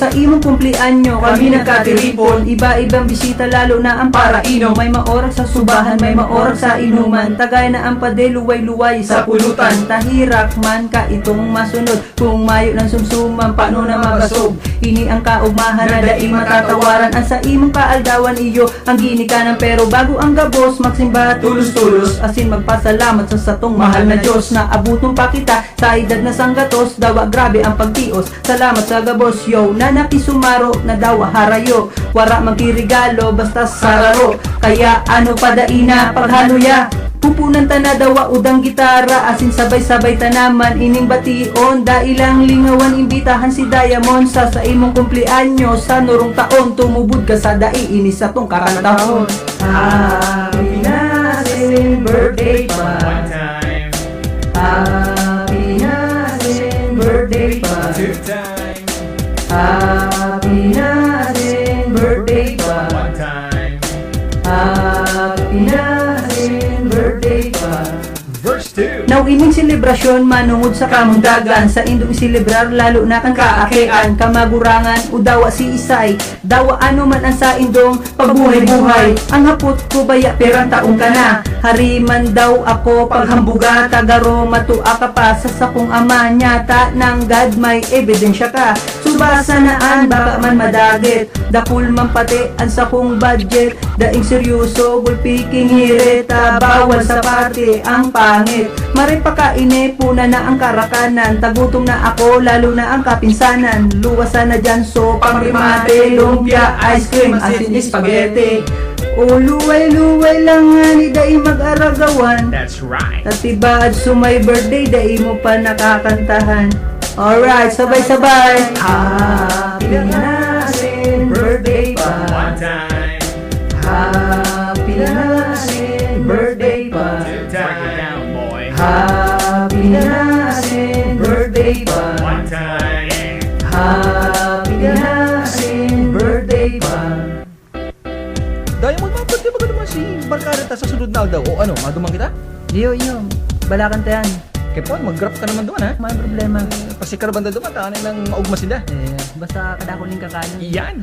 sa imong kumplianyo kami nagkatiripon. Iba-ibang bisita lalo na ang paraino. May maoras sa subahan, may maoras sa inuman. Tagay na ang pade, luway-luway sa pulutan. Tahirak man ka itong masunod. Kung mayo ng sumsuman, paano na magasog? Ini ang kaugmahan na daing matatawaran. Ang sa imong kaaldawan iyo ang ginikanan. Pero bago ang gabos, magsimba tulos-tulos. Asin magpasalamat sa satong mahal na Diyos. Na abutong pa kita sa edad na sanggatos. Dawa grabe ang pagtios. Salamat sa gabos yo. Na nakisumaro na dawa harayo. Wara magkirigalo basta sararo. Kaya ano pa daina paghaluya. Pupunan na dawa udang gitara. Asin sabay-sabay tanaman ining bation. Dailang lingawan imbitahan si Diamond. Sa imong kumplianyo sa nurong taon. Tumubod ka sa dai ini sa tong kakantahon. Happy Nasin birthday pa. One time, Happy Nasin birthday pa. two time, Happy Nasin birthday pa. one time. Happy Nasin birthday pa. Verse 2. Now ining selebrasyon manungod sa kamundagan. Sa indong celebrar lalo na kang kaakian. Kamagurangan o dawa si Isay. Dawa ano man ang sa indong pagbuhay-buhay. Ang hapot ko baya perang taong ka na. Hariman daw ako paghambuga. Tagaro matua ka pa sa sakong ama. Nyata ng God may ebidensya ka. Subasa naan baka man madagit. Dakul man pati ang sakong budget. Daing seryoso gulpiking hireta. Bawal sa party ang pangit. Maray pakaine puna na ang karakanan. Tagutom na ako lalo na ang kapinsanan. Luwasan na dyan so pangrimate. Lumpia, ice cream, asin spaghetti. O luway-luway lang nga ni dai mag-aragawan. That's right. Tatiba at sumay birthday dai mo pa nakakantahan. Alright, sabay-sabay. Happy Nasin birthday pa. One time, Happy Nasin birthday pa. two time. Break it down, boy. Happy Nasin birthday pa. One time. Happy Nasin birthday pa. Diamond, mabot ba naman si Barkada ta sa sunod na aldaw? O ano, madumang kita? Yo, balakan tayan. Kaya po, mag-grab ka naman doon ha? May problema. Kasi karabanda doon, taan lang maugma sila. Basta kadakuling kakanan. Iyan!